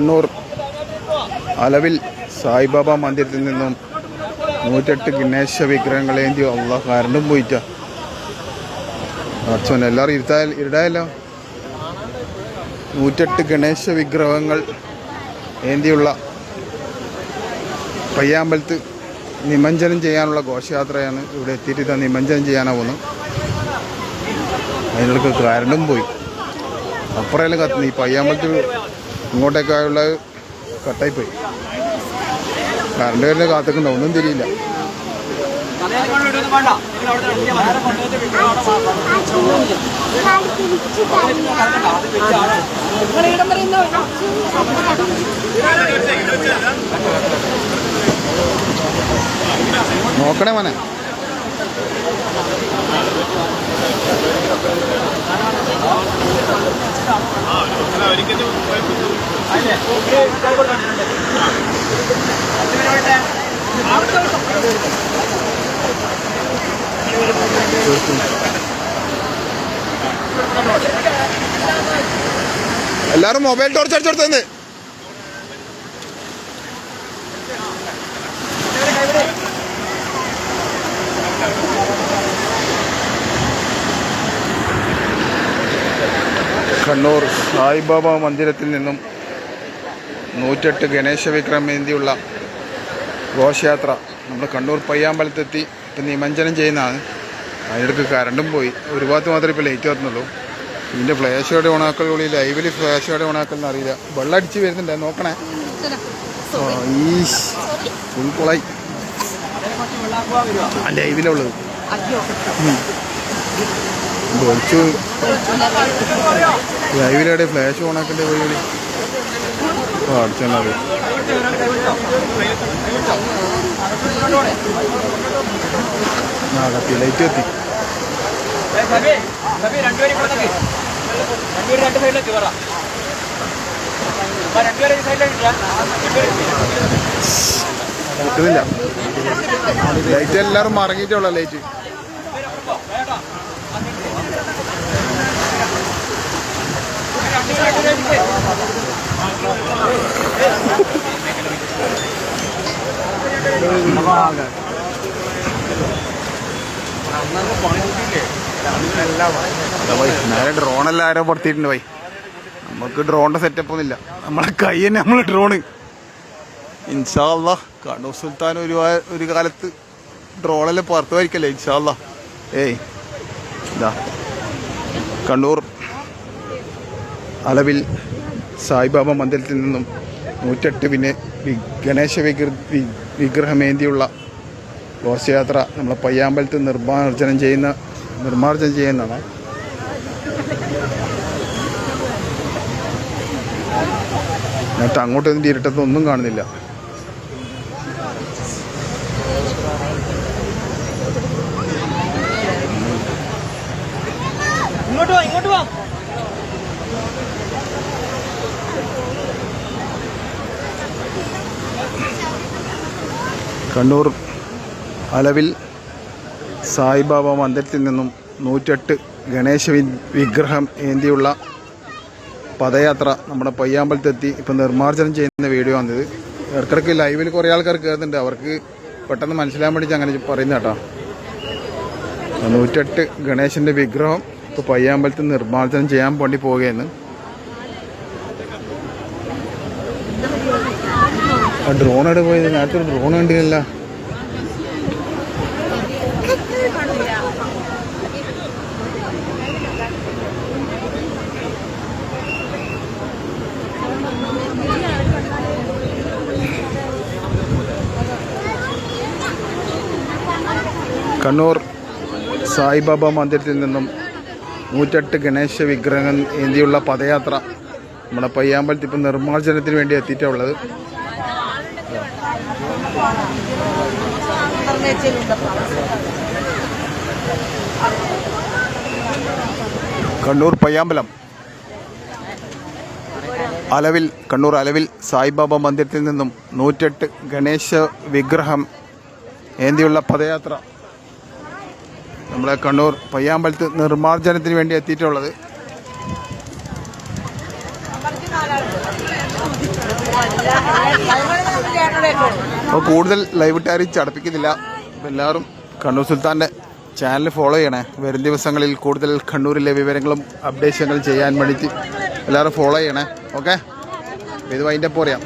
കണ്ണൂർ അലവിൽ സായിബാബ മന്ദിരത്തിൽ നിന്നും 108 ഗണേശ വിഗ്രഹങ്ങളേന്തി അള്ളാഹ് കരണ്ടും പോയിട്ടാ അച്ഛൻ എല്ലാവരും ഇരുടായല്ലോ. 108 ഗണേശ വിഗ്രഹങ്ങൾ ഏന്തിയുള്ള പയ്യാമ്പലത്ത് നിമഞ്ജനം ചെയ്യാനുള്ള ഘോഷയാത്രയാണ്. ഇവിടെ എത്തിയിട്ട് ഇതാ നിമഞ്ജനം ചെയ്യാനാണ് പോകുന്നത്. അതിനിടയ്ക്ക് കരണ്ടും പോയി. അപ്പുറമെല്ലാം കത്തുന്നു. ഈ പയ്യാമ്പലത്തിൽ ഇങ്ങോട്ടേക്കായുള്ള കട്ടായിപ്പോയി. കറണ്ട് വരെ കാത്തിക്കണ്ട, ഒന്നും തിരിയില്ല. നോക്കണേ മോനെ. എല്ലാരും മൊബൈൽ ടോർച്ച് അടിച്ചെടുത്തന്ന്. കണ്ണൂർ സായിബാബ മന്ദിരത്തിൽ നിന്നും 108 ഗണേശ വിഗ്രഹമേന്തിയുള്ള ഘോഷയാത്ര നമ്മൾ കണ്ണൂർ പയ്യാമ്പലത്തെത്തി. ഇപ്പം നിമഞ്ജനം ചെയ്യുന്നതാണ്. അതിനിടയ്ക്ക് കരണ്ടും പോയി. ഒരു ഭാഗത്ത് മാത്രമേ ഇപ്പോൾ ലൈറ്റ് വരുന്നുള്ളൂ. ഇതിൻ്റെ ഫ്ലാഷോടെ ഓണാക്കൽ കൂടി ലൈവിൽ ഫ്ലാഷോടെ ഓണാക്കലെന്ന് അറിയില്ല. വെള്ളം അടിച്ച് വരുന്നുണ്ട്, നോക്കണേ. ഈ ഫുൾ കുളായി ലൈവിലുള്ളത്. ഒളിച്ചു ലൈവിലവിടെ ഫ്ലാഷ് ഓണാക്കൻ്റെ പോയി അടിച്ചാൽ കത്തി ലൈറ്റ് കത്തി. കിട്ടുന്നില്ല. ലൈറ്റ് എല്ലാവരും മറങ്ങിയിട്ടുള്ള ലൈറ്റ്. നേരെ ഡ്രോണെല്ലാം ആരോ പുറത്തിട്ടുണ്ട് പോയി. നമുക്ക് ഡ്രോണിന്റെ സെറ്റപ്പ് ഒന്നുമില്ല. നമ്മളെ കൈ തന്നെ നമ്മള് ഡ്രോണ്. ഇൻഷാ അല്ലാഹ് കണ്ണൂർ സുൽത്താൻ ഒരു കാലത്ത് ഡ്രോണെല്ലാം പുറത്തു പോയിരിക്കല്ലേ ഇൻഷാ അല്ലാഹ്. ഇതാ കണ്ണൂർ അലവിൽ സായിബാബ മന്ദിരത്തിൽ നിന്നും 108 ഗണേശ വിഗ്രഹമേന്തിയുള്ള ഘോഷയാത്ര നമ്മളെ പയ്യാമ്പലത്ത് നിർമ്മാർജ്ജനം ചെയ്യുന്നതാണ്. എന്നിട്ട് അങ്ങോട്ടൊന്നും ഇരുട്ടത്തൊന്നും കാണുന്നില്ല. ഇങ്ങോട്ട് വാ. കണ്ണൂർ അലവിൽ സായിബാബ മന്ദിരത്തിൽ നിന്നും 108 ഗണേശ വിഗ്രഹം ഏന്തിയുള്ള പദയാത്ര നമ്മുടെ പയ്യാമ്പലത്തെത്തി. ഇപ്പം നിർമ്മാർജ്ജനം ചെയ്യുന്ന വീഡിയോ വന്നത്. ഇടയ്ക്കിടയ്ക്ക് ലൈവിൽ കുറേ ആൾക്കാർ കയറുന്നുണ്ട്. അവർക്ക് പെട്ടെന്ന് മനസ്സിലാൻ വേണ്ടി അങ്ങനെ പറയുന്ന കേട്ടോ. 108 ഗണേശൻ്റെ വിഗ്രഹം ഇപ്പോൾ പയ്യാമ്പലത്ത് നിർമ്മാർജ്ജനം ചെയ്യാൻ വേണ്ടി പോവുകയെന്ന്. ആ ഡ്രോൺ എവിടെ പോയത്? നേരത്തെ ഒരു ഡ്രോൺ കണ്ടില്ല. കണ്ണൂർ സായിബാബ മന്ദിരത്തിൽ നിന്നും 108 ഗണേശ വിഗ്രഹം ഏന്തിയുള്ള പദയാത്ര നമ്മുടെ പയ്യാമ്പലത്ത് ഇപ്പം നിർമ്മാർജ്ജനത്തിന് വേണ്ടി എത്തിയിട്ടുള്ളത്. കണ്ണൂർ പയ്യാമ്പലം കണ്ണൂർ അലവിൽ സായിബാബ മന്ദിരത്തിൽ നിന്നും 108 ഗണേശ വിഗ്രഹം ഏന്തിയുള്ള പദയാത്ര നമ്മളെ കണ്ണൂർ പയ്യാമ്പലത്ത് നിർമ്മാർജ്ജനത്തിന് വേണ്ടി എത്തിയിട്ടുള്ളത്. അപ്പോൾ കൂടുതൽ ലൈവ് ഇട്ടാരും ചടപ്പിക്കുന്നില്ല. അപ്പോൾ എല്ലാവരും കണ്ണൂർ സുൽത്താൻ്റെ ചാനൽ ഫോളോ ചെയ്യണേ. വരും ദിവസങ്ങളിൽ കൂടുതൽ കണ്ണൂരിലെ വിവരങ്ങളും അപ്ഡേഷനുകൾ ചെയ്യാൻ വേണ്ടിയിട്ട് എല്ലാവരും ഫോളോ ചെയ്യണേ. ഓക്കെ, ഇത് അതിൻ്റെ പറയാം.